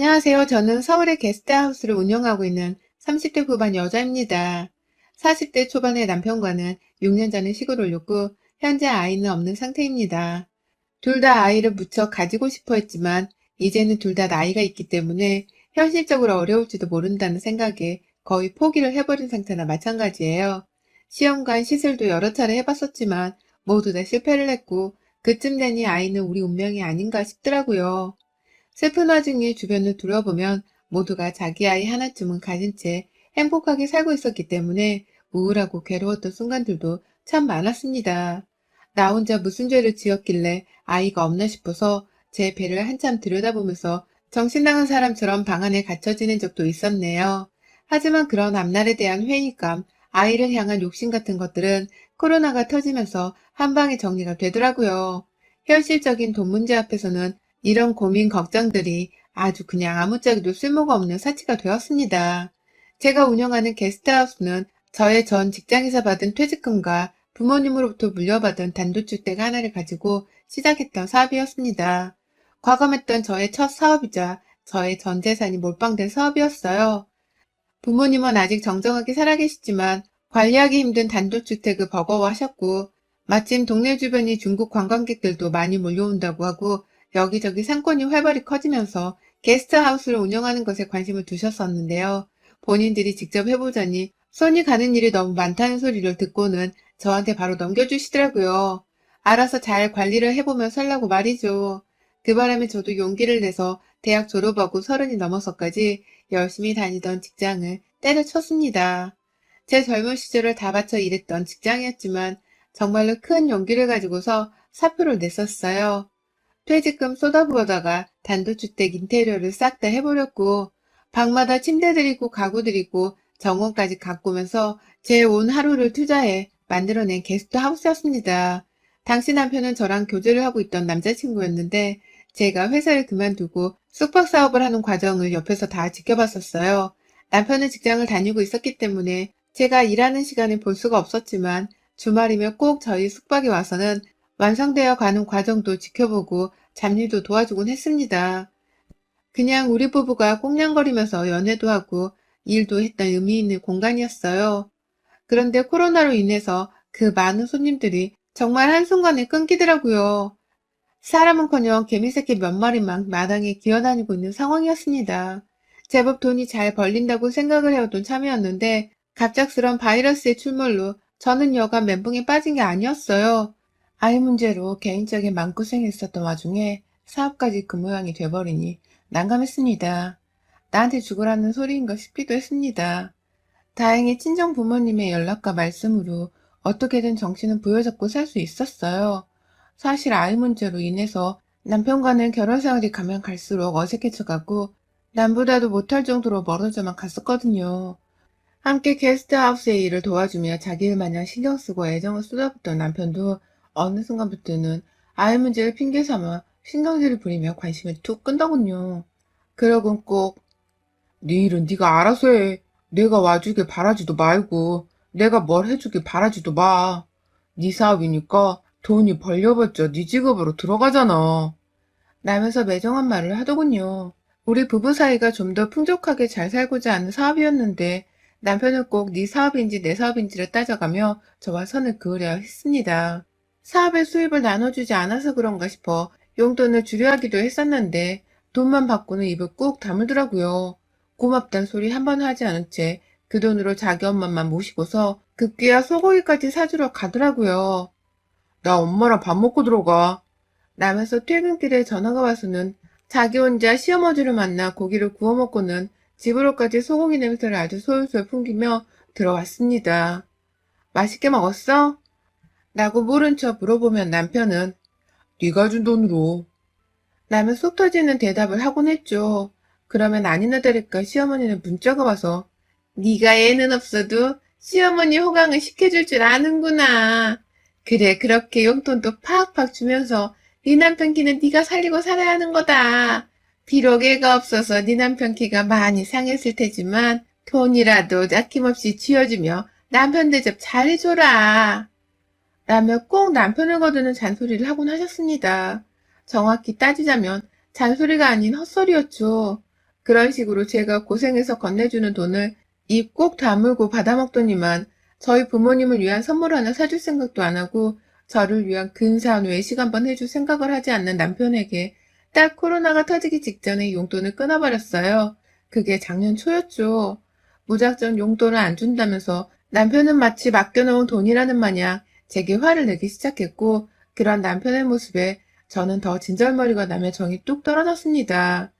안녕하세요. 저는 서울의 게스트하우스를 운영하고 있는 30대 후반 여자입니다. 40대 초반의 남편과는 6년 전에 시골을 옮겼고 현재 아이는 없는 상태입니다. 둘 다 아이를 무척 가지고 싶어 했지만 이제는 둘 다 나이가 있기 때문에 현실적으로 어려울지도 모른다는 생각에 거의 포기를 해버린 상태나 마찬가지예요. 시험관 시술도 여러 차례 해봤었지만 모두 다 실패를 했고 그쯤 되니 아이는 우리 운명이 아닌가 싶더라고요. 슬픈 와중에 주변을 둘러보면 모두가 자기 아이 하나쯤은 가진 채 행복하게 살고 있었기 때문에 우울하고 괴로웠던 순간들도 참 많았습니다. 나 혼자 무슨 죄를 지었길래 아이가 없나 싶어서 제 배를 한참 들여다보면서 정신 나간 사람처럼 방 안에 갇혀 지낸 적도 있었네요. 하지만 그런 앞날에 대한 회의감, 아이를 향한 욕심 같은 것들은 코로나가 터지면서 한 방에 정리가 되더라고요. 현실적인 돈 문제 앞에서는 이런 고민, 걱정들이 아주 그냥 아무짝에도 쓸모가 없는 사치가 되었습니다. 제가 운영하는 게스트하우스는 저의 전 직장에서 받은 퇴직금과 부모님으로부터 물려받은 단독주택 하나를 가지고 시작했던 사업이었습니다. 과감했던 저의 첫 사업이자 저의 전 재산이 몰빵된 사업이었어요. 부모님은 아직 정정하게 살아계시지만 관리하기 힘든 단독주택을 버거워하셨고 마침 동네 주변이 중국 관광객들도 많이 몰려온다고 하고 여기저기 상권이 활발히 커지면서 게스트하우스를 운영하는 것에 관심을 두셨었는데요. 본인들이 직접 해보자니 손이 가는 일이 너무 많다는 소리를 듣고는 저한테 바로 넘겨주시더라고요. 알아서 잘 관리를 해보면 살라고 말이죠. 그 바람에 저도 용기를 내서 대학 졸업하고 30이 넘어서까지 열심히 다니던 직장을 때려쳤습니다. 제 젊은 시절을 다 바쳐 일했던 직장이었지만 정말로 큰 용기를 가지고서 사표를 냈었어요. 퇴직금 쏟아부어다가 단독주택 인테리어를 싹 다 해버렸고 방마다 침대 들이고 가구 들이고 정원까지 가꾸면서 제 온 하루를 투자해 만들어낸 게스트하우스였습니다. 당시 남편은 저랑 교제를 하고 있던 남자친구였는데 제가 회사를 그만두고 숙박 사업을 하는 과정을 옆에서 다 지켜봤었어요. 남편은 직장을 다니고 있었기 때문에 제가 일하는 시간을 볼 수가 없었지만 주말이면 꼭 저희 숙박에 와서는 완성되어 가는 과정도 지켜보고 잡일도 도와주곤 했습니다. 그냥 우리 부부가 꽁냥거리면서 연애도 하고 일도 했던 의미 있는 공간이었어요. 그런데 코로나로 인해서 그 많은 손님들이 정말 한순간에 끊기더라고요. 사람은커녕 개미새끼 몇 마리만 마당에 기어다니고 있는 상황이었습니다. 제법 돈이 잘 벌린다고 생각을 해오던 참이었는데 갑작스런 바이러스의 출몰로 저는 여간 멘붕에 빠진 게 아니었어요. 아이 문제로 개인적인 마음고생했었던 와중에 사업까지 그 모양이 돼버리니 난감했습니다. 나한테 죽으라는 소리인가 싶기도 했습니다. 다행히 친정 부모님의 연락과 말씀으로 어떻게든 정신을 부여잡고 살 수 있었어요. 사실 아이 문제로 인해서 남편과는 결혼 생활이 가면 갈수록 어색해져가고 남보다도 못할 정도로 멀어져만 갔었거든요. 함께 게스트하우스의 일을 도와주며 자기 일 마냥 신경 쓰고 애정을 쏟아붓던 남편도 어느 순간부터는 아이 문제를 핑계 삼아 신경질을 부리며 관심을 툭 끈더군요. 그러곤 꼭 네 일은 네가 알아서 해. 내가 와주길 바라지도 말고 내가 뭘 해주길 바라지도 마. 네 사업이니까 돈이 벌려봤자 네 직업으로 들어가잖아. 라면서 매정한 말을 하더군요. 우리 부부 사이가 좀 더 풍족하게 잘 살고자 하는 사업이었는데 남편은 꼭 네 사업인지 내 사업인지를 따져가며 저와 선을 그으려 했습니다. 사업의 수입을 나눠주지 않아서 그런가 싶어 용돈을 주려 하기도 했었는데 돈만 받고는 입을 꾹 다물더라고요. 고맙단 소리 한 번 하지 않은 채 그 돈으로 자기 엄마만 모시고서 급기야 소고기까지 사주러 가더라고요. 나 엄마랑 밥 먹고 들어가. 라면서 퇴근길에 전화가 와서는 자기 혼자 시어머니를 만나 고기를 구워 먹고는 집으로까지 소고기 냄새를 아주 솔솔 풍기며 들어왔습니다. 맛있게 먹었어? 라고 모른 척 물어보면 남편은 네가 준 돈으로 라며 속 터지는 대답을 하곤 했죠. 그러면 아니나 다를까 시어머니는 문자가 와서 네가 애는 없어도 시어머니 호강을 시켜줄 줄 아는구나. 그래 그렇게 용돈도 팍팍 주면서 네 남편 키는 네가 살리고 살아야 하는 거다. 비록 애가 없어서 네 남편 키가 많이 상했을 테지만 돈이라도 아낌없이 쥐어주며 남편 대접 잘해줘라. 라며 꼭 남편을 거두는 잔소리를 하곤 하셨습니다. 정확히 따지자면 잔소리가 아닌 헛소리였죠. 그런 식으로 제가 고생해서 건네주는 돈을 입 꼭 다물고 받아먹더니만 저희 부모님을 위한 선물 하나 사줄 생각도 안 하고 저를 위한 근사한 외식 한번 해줄 생각을 하지 않는 남편에게 딱 코로나가 터지기 직전에 용돈을 끊어버렸어요. 그게 작년 초였죠. 무작정 용돈을 안 준다면서 남편은 마치 맡겨놓은 돈이라는 마냥 제게 화를 내기 시작했고 그런 남편의 모습에 저는 더 진절머리가 나며 정이 뚝 떨어졌습니다.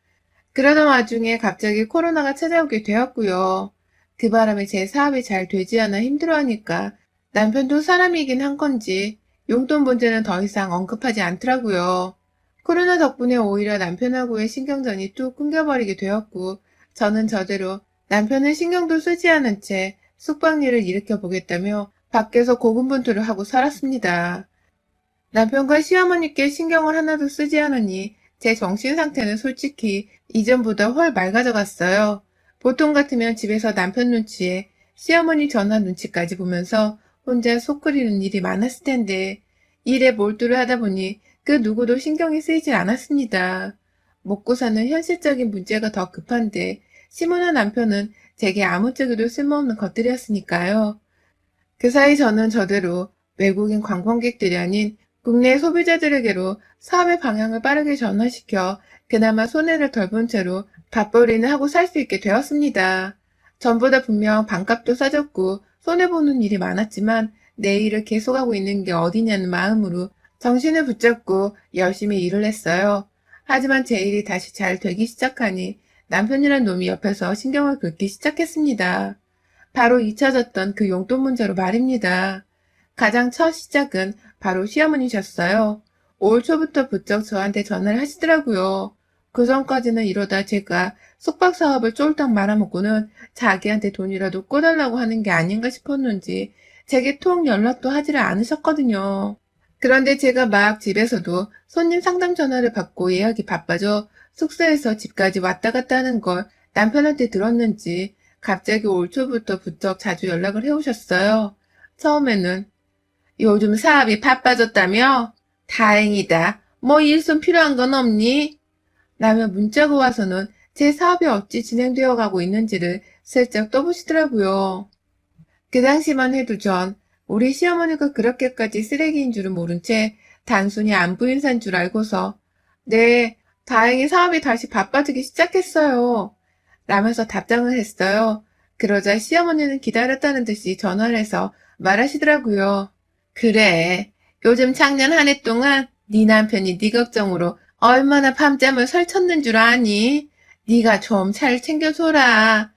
그러던 와중에 갑자기 코로나가 찾아오게 되었고요. 그 바람에 제 사업이 잘 되지 않아 힘들어하니까 남편도 사람이긴 한 건지 용돈 문제는 더 이상 언급하지 않더라고요. 코로나 덕분에 오히려 남편하고의 신경전이 뚝 끊겨버리게 되었고 저는 저대로 남편은 신경도 쓰지 않은 채 숙박일을 일으켜 보겠다며 밖에서 고군분투를 하고 살았습니다. 남편과 시어머니께 신경을 하나도 쓰지 않으니 제 정신 상태는 솔직히 이전보다 훨 맑아져갔어요. 보통 같으면 집에서 남편 눈치에 시어머니 전화 눈치까지 보면서 혼자 속 끓이는 일이 많았을 텐데 일에 몰두를 하다 보니 그 누구도 신경이 쓰이질 않았습니다. 먹고 사는 현실적인 문제가 더 급한데 시무나 남편은 제게 아무짝에도 쓸모없는 것들이었으니까요. 그 사이 저는 저대로 외국인 관광객들이 아닌 국내 소비자들에게로 사업의 방향을 빠르게 전환시켜 그나마 손해를 덜 본 채로 밥벌이는 하고 살 수 있게 되었습니다. 전보다 분명 반값도 싸졌고 손해보는 일이 많았지만 내 일을 계속하고 있는 게 어디냐는 마음으로 정신을 붙잡고 열심히 일을 했어요. 하지만 제 일이 다시 잘 되기 시작하니 남편이란 놈이 옆에서 신경을 긁기 시작했습니다. 바로 잊혀졌던 그 용돈 문제로 말입니다. 가장 첫 시작은 바로 시어머니셨어요. 올 초부터 부쩍 저한테 전화를 하시더라고요. 그 전까지는 이러다 제가 숙박 사업을 쫄딱 말아먹고는 자기한테 돈이라도 꿔달라고 하는 게 아닌가 싶었는지 제게 통 연락도 하지를 않으셨거든요. 그런데 제가 막 집에서도 손님 상담 전화를 받고 예약이 바빠져 숙소에서 집까지 왔다 갔다 하는 걸 남편한테 들었는지 갑자기 올 초부터 부쩍 자주 연락을 해오셨어요. 처음에는 요즘 사업이 바빠졌다며? 다행이다. 뭐 일손 필요한 건 없니? 라며 문자가 와서는 제 사업이 어찌 진행되어 가고 있는지를 슬쩍 떠보시더라고요. 그 당시만 해도 전 우리 시어머니가 그렇게까지 쓰레기인 줄은 모른 채 단순히 안부 인사인 줄 알고서 네, 다행히 사업이 다시 바빠지기 시작했어요. 라면서 답장을 했어요. 그러자 시어머니는 기다렸다는 듯이 전화를 해서 말하시더라고요. 그래, 요즘 작년 한 해 동안 네 남편이 네 걱정으로 얼마나 밤잠을 설쳤는 줄 아니? 네가 좀 잘 챙겨줘라.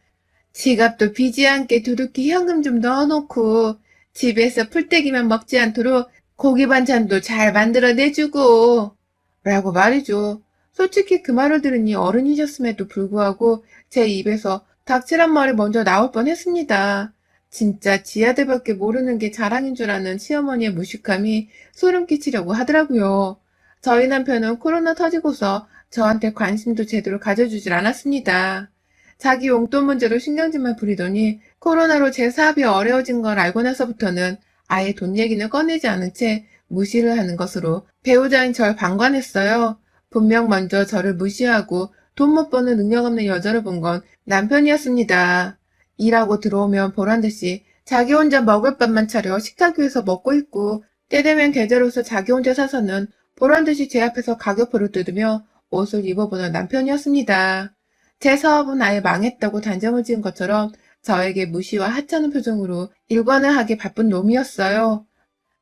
지갑도 비지 않게 두둑히 현금 좀 넣어놓고 집에서 풀떼기만 먹지 않도록 고기 반찬도 잘 만들어 내주고 라고 말이죠. 솔직히 그 말을 들으니 어른이셨음에도 불구하고 제 입에서 닥치란 말이 먼저 나올 뻔했습니다. 진짜 지 아들밖에 모르는 게 자랑인 줄 아는 시어머니의 무식함이 소름 끼치려고 하더라고요. 저희 남편은 코로나 터지고서 저한테 관심도 제대로 가져주질 않았습니다. 자기 용돈 문제로 신경질만 부리더니 코로나로 제 사업이 어려워진 걸 알고 나서부터는 아예 돈 얘기는 꺼내지 않은 채 무시를 하는 것으로 배우자인 절 방관했어요. 분명 먼저 저를 무시하고 돈 못 버는 능력 없는 여자를 본 건 남편이었습니다. 일하고 들어오면 보란듯이 자기 혼자 먹을 밥만 차려 식탁 위에서 먹고 있고 때 되면 계절옷을 자기 혼자 사서는 보란듯이 제 앞에서 가격표를 뜯으며 옷을 입어보는 남편이었습니다. 제 사업은 아예 망했다고 단정을 지은 것처럼 저에게 무시와 하찮은 표정으로 일관을 하기 바쁜 놈이었어요.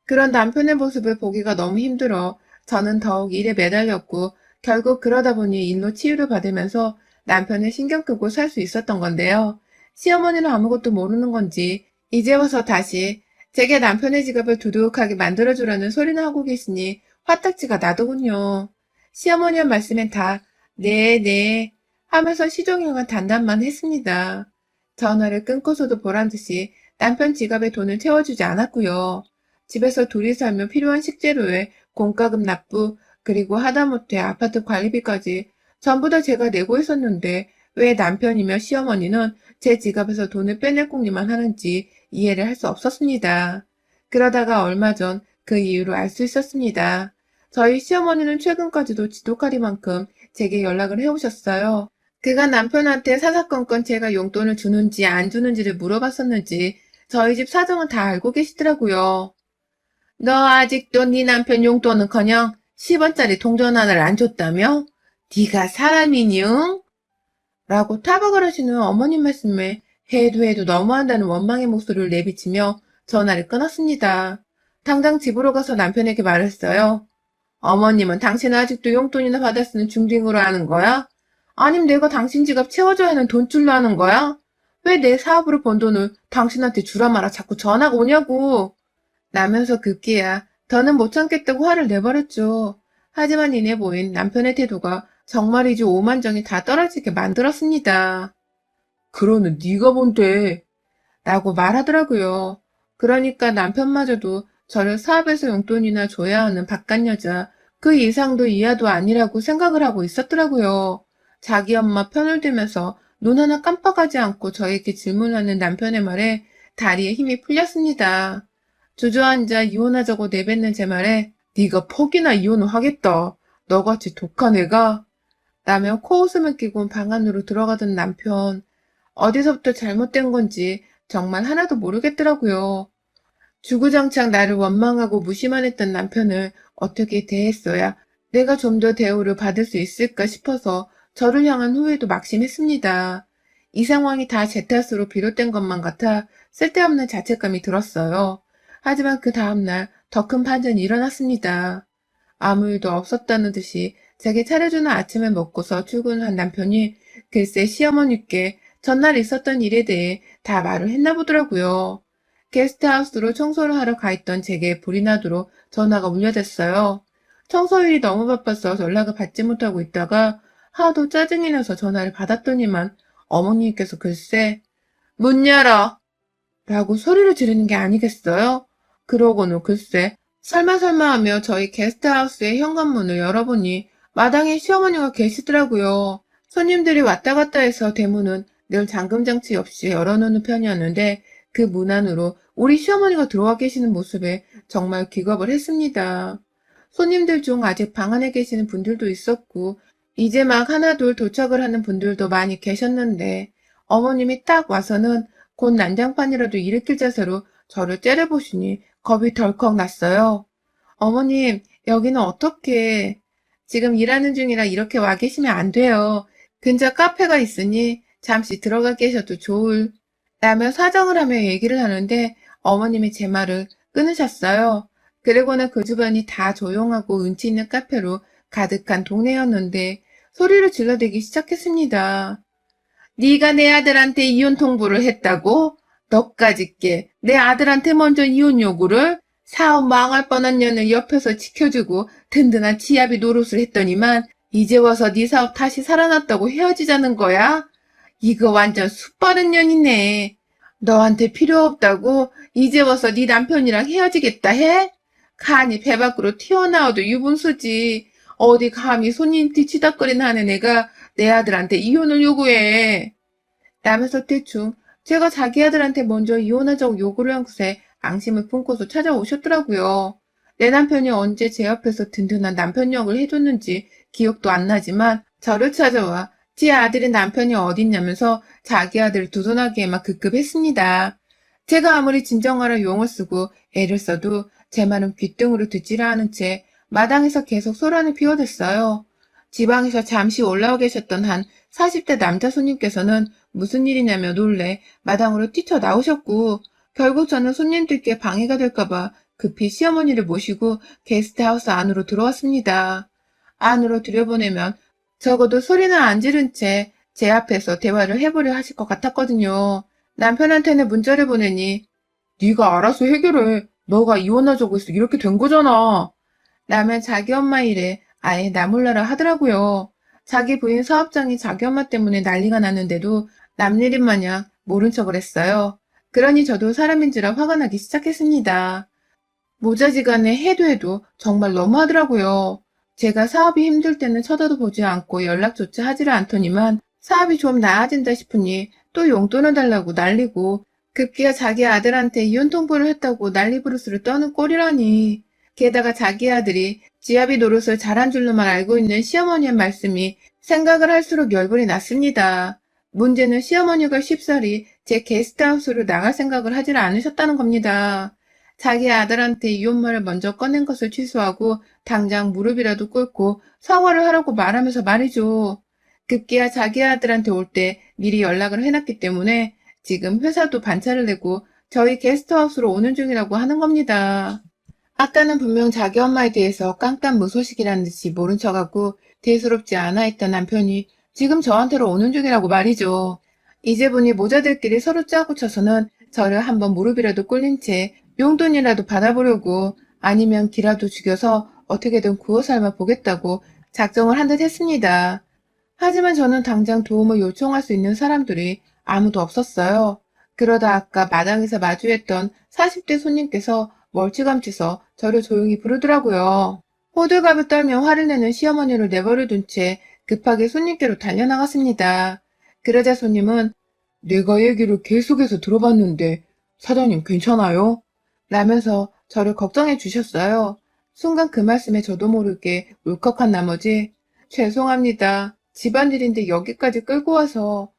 그런 남편의 모습을 보기가 너무 힘들어 저는 더욱 일에 매달렸고 결국 그러다 보니 일로 치유를 받으면서 남편을 신경 끄고 살 수 있었던 건데요. 시어머니는 아무것도 모르는 건지 이제 와서 다시 제게 남편의 지갑을 두둑하게 만들어주라는 소리나 하고 계시니 화딱지가 나더군요. 시어머니의 말씀엔 다 네, 네 하면서 시종일관 단답만 했습니다. 전화를 끊고서도 보란듯이 남편 지갑에 돈을 채워주지 않았고요. 집에서 둘이 살면 필요한 식재료에 공과금 납부 그리고 하다못해 아파트 관리비까지 전부 다 제가 내고 있었는데 왜 남편이며 시어머니는 제 지갑에서 돈을 빼낼 궁리만 하는지 이해를 할 수 없었습니다. 그러다가 얼마 전 그 이유를 알 수 있었습니다. 저희 시어머니는 최근까지도 지독하리만큼 제게 연락을 해오셨어요. 그가 남편한테 사사건건 제가 용돈을 주는지 안 주는지를 물어봤었는지 저희 집 사정은 다 알고 계시더라고요. 너 아직도 네 남편 용돈은커녕 10원짜리 동전 하나를 안 줬다며? 네가 사람이니 응? 라고 타박을 하시는 어머님 말씀에 해도 너무한다는 원망의 목소리를 내비치며 전화를 끊었습니다. 당장 집으로 가서 남편에게 말했어요. 어머님은 당신 아직도 용돈이나 받아 쓰는 중딩으로 하는 거야? 아님 내가 당신 지갑 채워줘야 하는 돈줄로 하는 거야? 왜 내 사업으로 번 돈을 당신한테 주라 마라 자꾸 전화가 오냐고. 라면서 급기야 더는 못 참겠다고 화를 내버렸죠. 하지만 이내 보인 남편의 태도가 정말이지 오만정이 다 떨어지게 만들었습니다. 그러는 네가 뭔데? 라고 말하더라고요. 그러니까 남편마저도 저를 사업에서 용돈이나 줘야 하는 바깥 여자, 그 이상도 이하도 아니라고 생각을 하고 있었더라고요. 자기 엄마 편을 들면서 눈 하나 깜빡하지 않고 저에게 질문하는 남편의 말에 다리에 힘이 풀렸습니다. 주저앉아 이혼하자고 내뱉는 제 말에 네가 퍽이나 이혼을 하겠다. 너같이 독한 애가? 라며 코웃음을 끼고 방 안으로 들어가던 남편. 어디서부터 잘못된 건지 정말 하나도 모르겠더라고요. 주구장창 나를 원망하고 무시만 했던 남편을 어떻게 대했어야 내가 좀 더 대우를 받을 수 있을까 싶어서 저를 향한 후회도 막심했습니다. 이 상황이 다 제 탓으로 비롯된 것만 같아 쓸데없는 자책감이 들었어요. 하지만 그 다음날 더 큰 반전이 일어났습니다. 아무 일도 없었다는 듯이 제게 차려주는 아침을 먹고서 출근한 남편이 글쎄 시어머니께 전날 있었던 일에 대해 다 말을 했나 보더라고요. 게스트하우스로 청소를 하러 가 있던 제게 불이 나도록 전화가 울려댔어요. 청소일이 너무 바빠서 연락을 받지 못하고 있다가 하도 짜증이 나서 전화를 받았더니만 어머니께서 글쎄 문 열어! 라고 소리를 지르는 게 아니겠어요? 그러고는 글쎄 설마 하며 저희 게스트하우스의 현관문을 열어보니 마당에 시어머니가 계시더라고요. 손님들이 왔다 갔다 해서 대문은 늘 잠금장치 없이 열어놓는 편이었는데 그 문 안으로 우리 시어머니가 들어와 계시는 모습에 정말 기겁을 했습니다. 손님들 중 아직 방 안에 계시는 분들도 있었고 이제 막 하나둘 도착을 하는 분들도 많이 계셨는데 어머님이 딱 와서는 곧 난장판이라도 일으킬 자세로 저를 째려보시니 겁이 덜컥 났어요. 어머님, 여기는 어떻게? 지금 일하는 중이라 이렇게 와 계시면 안 돼요. 근처 카페가 있으니 잠시 들어가 계셔도 좋을. 라며 사정을 하며 얘기를 하는데 어머님이 제 말을 끊으셨어요. 그리고는 그 주변이 다 조용하고 운치 있는 카페로 가득한 동네였는데 소리를 질러대기 시작했습니다. 네가 내 아들한테 이혼 통보를 했다고? 너까짓 게 내 아들한테 먼저 이혼 요구를? 사업 망할 뻔한 년을 옆에서 지켜주고 든든한 지아비 노릇을 했더니만 이제 와서 네 사업 다시 살아났다고 헤어지자는 거야? 이거 완전 숯바른 년이네. 너한테 필요 없다고 이제 와서 네 남편이랑 헤어지겠다 해? 간이 배 밖으로 튀어나와도 유분수지. 어디 감히 손님 뒤치다거리나 하는 애가 내 아들한테 이혼을 요구해. 라면서 대충 제가 자기 아들한테 먼저 이혼하자고 요구를 한 것에 앙심을 품고서 찾아오셨더라고요. 내 남편이 언제 제 옆에서 든든한 남편 역을 해줬는지 기억도 안 나지만 저를 찾아와 지 아들의 남편이 어딨냐면서 자기 아들을 두둔하기에만 급급했습니다. 제가 아무리 진정하려 용을 쓰고 애를 써도 제 말은 귓등으로 듣지를 않은 채 마당에서 계속 소란을 피워댔어요. 지방에서 잠시 올라와 계셨던 한 40대 남자 손님께서는 무슨 일이냐며 놀래 마당으로 뛰쳐나오셨고 결국 저는 손님들께 방해가 될까봐 급히 시어머니를 모시고 게스트하우스 안으로 들어왔습니다. 안으로 들여보내면 적어도 소리는 안 지른 채 제 앞에서 대화를 해보려 하실 것 같았거든요. 남편한테는 문자를 보내니 네가 알아서 해결해. 너가 이혼하자고 해서 이렇게 된 거잖아. 라면 자기 엄마 일에 아예 나몰라라 하더라고요. 자기 부인 사업장이 자기 엄마 때문에 난리가 났는데도 남일인 마냥 모른 척을 했어요. 그러니 저도 사람인지라 화가 나기 시작했습니다. 모자지간에 해도 정말 너무하더라고요. 제가 사업이 힘들 때는 쳐다도 보지 않고 연락조차 하지를 않더니만 사업이 좀 나아진다 싶으니 또 용돈을 달라고 난리고 급기야 자기 아들한테 이혼 통보를 했다고 난리부르스를 떠는 꼴이라니. 게다가 자기 아들이 지아비 노릇을 잘한 줄로만 알고 있는 시어머니의 말씀이 생각을 할수록 열불이 났습니다. 문제는 시어머니가 쉽사리 제 게스트하우스로 나갈 생각을 하질 않으셨다는 겁니다. 자기 아들한테 이혼 말을 먼저 꺼낸 것을 취소하고 당장 무릎이라도 꿇고 사과를 하라고 말하면서 말이죠. 급기야 자기 아들한테 올 때 미리 연락을 해놨기 때문에 지금 회사도 반차를 내고 저희 게스트하우스로 오는 중이라고 하는 겁니다. 아까는 분명 자기 엄마에 대해서 깜깜무소식이라는 듯이 모른 척하고 대수롭지 않아 했던 남편이 지금 저한테로 오는 중이라고 말이죠. 이제 보니 모자들끼리 서로 짜고 쳐서는 저를 한번 무릎이라도 꿇린 채 용돈이라도 받아보려고 아니면 기라도 죽여서 어떻게든 구워 삶아 보겠다고 작정을 한 듯 했습니다. 하지만 저는 당장 도움을 요청할 수 있는 사람들이 아무도 없었어요. 그러다 아까 마당에서 마주했던 40대 손님께서 멀찌감치서 저를 조용히 부르더라고요. 호들갑을 떨며 화를 내는 시어머니를 내버려둔 채 급하게 손님께로 달려나갔습니다. 그러자 손님은 내가 얘기를 계속해서 들어봤는데 사장님 괜찮아요? 라면서 저를 걱정해 주셨어요. 순간 그 말씀에 저도 모르게 울컥한 나머지 죄송합니다. 집안일인데 여기까지 끌고 와서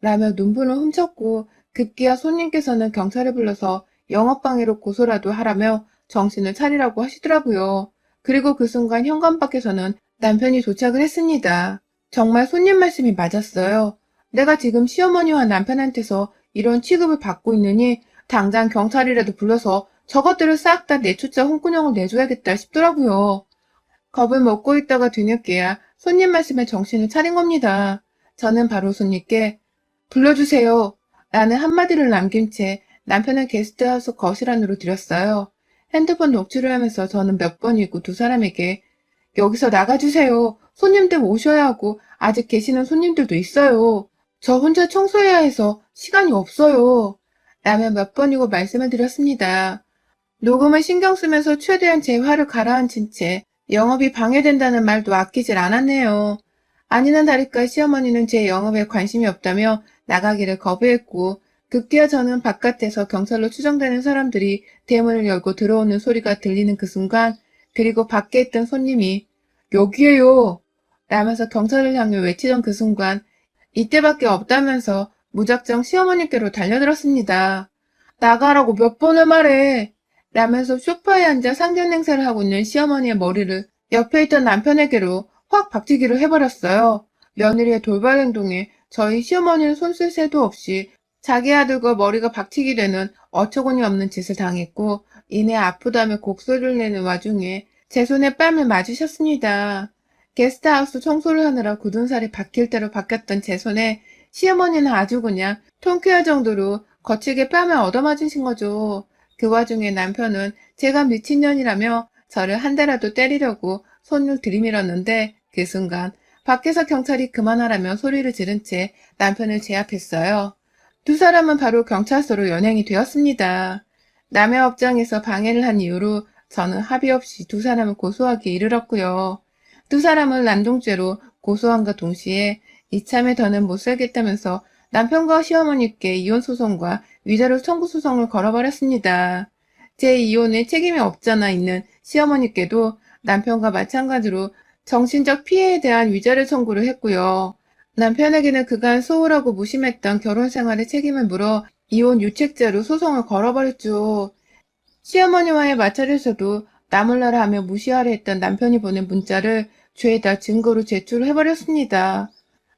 라며 눈물을 훔쳤고 급기야 손님께서는 경찰을 불러서 영업방해로 고소라도 하라며 정신을 차리라고 하시더라고요. 그리고 그 순간 현관 밖에서는 남편이 도착을 했습니다. 정말 손님 말씀이 맞았어요. 내가 지금 시어머니와 남편한테서 이런 취급을 받고 있느니 당장 경찰이라도 불러서 저것들을 싹 다 내쫓아 홍군형을 내줘야겠다 싶더라고요. 겁을 먹고 있다가 뒤늦게야 손님 말씀에 정신을 차린 겁니다. 저는 바로 손님께 불러주세요 라는 한마디를 남긴 채 남편을 게스트하우스 거실 안으로 들였어요. 핸드폰 녹취를 하면서 저는 몇 번이고 두 사람에게 여기서 나가주세요. 손님들 오셔야 하고 아직 계시는 손님들도 있어요. 저 혼자 청소해야 해서 시간이 없어요. 라며 몇 번이고 말씀을 드렸습니다. 녹음을 신경 쓰면서 최대한 제 화를 가라앉힌 채 영업이 방해된다는 말도 아끼질 않았네요. 아니나 다를까 시어머니는 제 영업에 관심이 없다며 나가기를 거부했고 급기야 저는 바깥에서 경찰로 추정되는 사람들이 대문을 열고 들어오는 소리가 들리는 그 순간 그리고 밖에 있던 손님이 여기에요 라면서 경찰을 향해 외치던 그 순간 이때밖에 없다면서 무작정 시어머니께로 달려들었습니다. 나가라고 몇 번을 말해 라면서 소파에 앉아 상견 행세를 하고 있는 시어머니의 머리를 옆에 있던 남편에게로 확 박치기를 해버렸어요. 며느리의 돌발 행동에 저희 시어머니는 손쓸 새도 없이 자기 아들과 머리가 박치기 되는 어처구니 없는 짓을 당했고 이내 아프다며 곡소리를 내는 와중에 제 손에 뺨을 맞으셨습니다. 게스트하우스 청소를 하느라 굳은 살이 박힐 대로 박혔던 제 손에 시어머니는 아주 그냥 통쾌할 정도로 거칠게 뺨을 얻어맞으신 거죠. 그 와중에 남편은 제가 미친년이라며 저를 한 대라도 때리려고 손을 들이밀었는데 그 순간 밖에서 경찰이 그만하라며 소리를 지른 채 남편을 제압했어요. 두 사람은 바로 경찰서로 연행이 되었습니다. 남의 업장에서 방해를 한 이유로 저는 합의 없이 두 사람을 고소하기에 이르렀고요. 두 사람을 난동죄로 고소함과 동시에 이참에 더는 못 살겠다면서 남편과 시어머니께 이혼소송과 위자료 청구소송을 걸어버렸습니다. 제 이혼에 책임이 없잖아 있는 시어머니께도 남편과 마찬가지로 정신적 피해에 대한 위자료 청구를 했고요. 남편에게는 그간 소홀하고 무심했던 결혼 생활의 책임을 물어 이혼 유책죄로 소송을 걸어버렸죠. 시어머니와의 마찰에서도 나 몰라라 하며 무시하려 했던 남편이 보낸 문자를 죄다 증거로 제출해버렸습니다.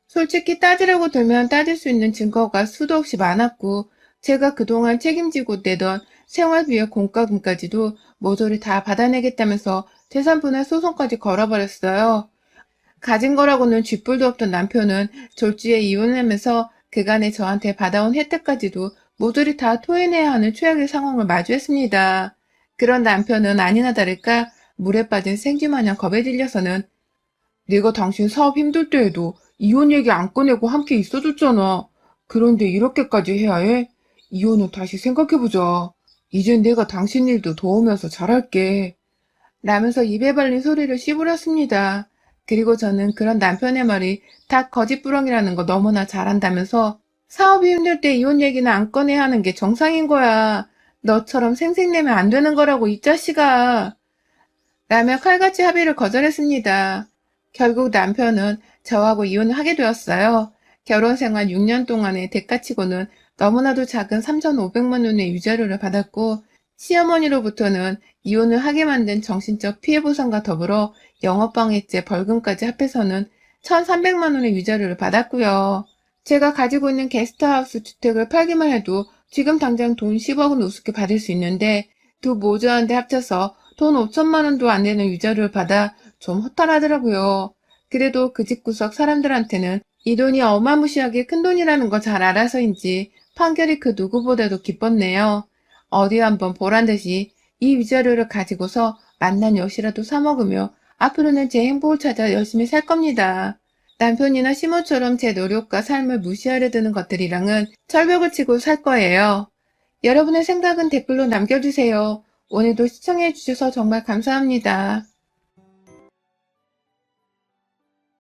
솔직히 따지려고 들면 따질 수 있는 증거가 수도 없이 많았고 제가 그동안 책임지고 내던 생활비와 공과금까지도 모조리 다 받아내겠다면서 재산분할 소송까지 걸어버렸어요. 가진 거라고는 쥐뿔도 없던 남편은 졸지에 이혼하면서 그간에 저한테 받아온 혜택까지도 모조리 다 토해내야 하는 최악의 상황을 마주했습니다. 그런 남편은 아니나 다를까 물에 빠진 생쥐마냥 겁에 질려서는 내가 당신 사업 힘들 때에도 이혼 얘기 안 꺼내고 함께 있어줬잖아. 그런데 이렇게까지 해야 해? 이혼은 다시 생각해보자. 이젠 내가 당신 일도 도우면서 잘할게. 라면서 입에 발린 소리를 씹으렸습니다. 그리고 저는 그런 남편의 말이 다 거짓부렁이라는 거 너무나 잘 안다면서 사업이 힘들 때 이혼 얘기는 안 꺼내야 하는 게 정상인 거야. 너처럼 생색내면 안 되는 거라고 이 자식아. 라며 칼같이 합의를 거절했습니다. 결국 남편은 저하고 이혼을 하게 되었어요. 결혼 생활 6년 동안의 대가치고는 너무나도 작은 3,500만 원의 위자료를 받았고, 시어머니로부터는 이혼을 하게 만든 정신적 피해보상과 더불어 영업방해죄 벌금까지 합해서는 1,300만 원의 위자료를 받았고요. 제가 가지고 있는 게스트하우스 주택을 팔기만 해도 지금 당장 돈 10억은 우습게 받을 수 있는데, 두 모자한테 합쳐서 돈 5천만 원도 안 되는 위자료를 받아 좀 허탈하더라고요. 그래도 그 집구석 사람들한테는 이 돈이 어마무시하게 큰 돈이라는 거 잘 알아서인지 판결이 그 누구보다도 기뻤네요. 어디 한번 보란 듯이 이 위자료를 가지고서 맛난 엿이라도 사 먹으며 앞으로는 제 행복을 찾아 열심히 살 겁니다. 남편이나 시모처럼 제 노력과 삶을 무시하려 드는 것들이랑은 철벽을 치고 살 거예요. 여러분의 생각은 댓글로 남겨주세요. 오늘도 시청해주셔서 정말 감사합니다.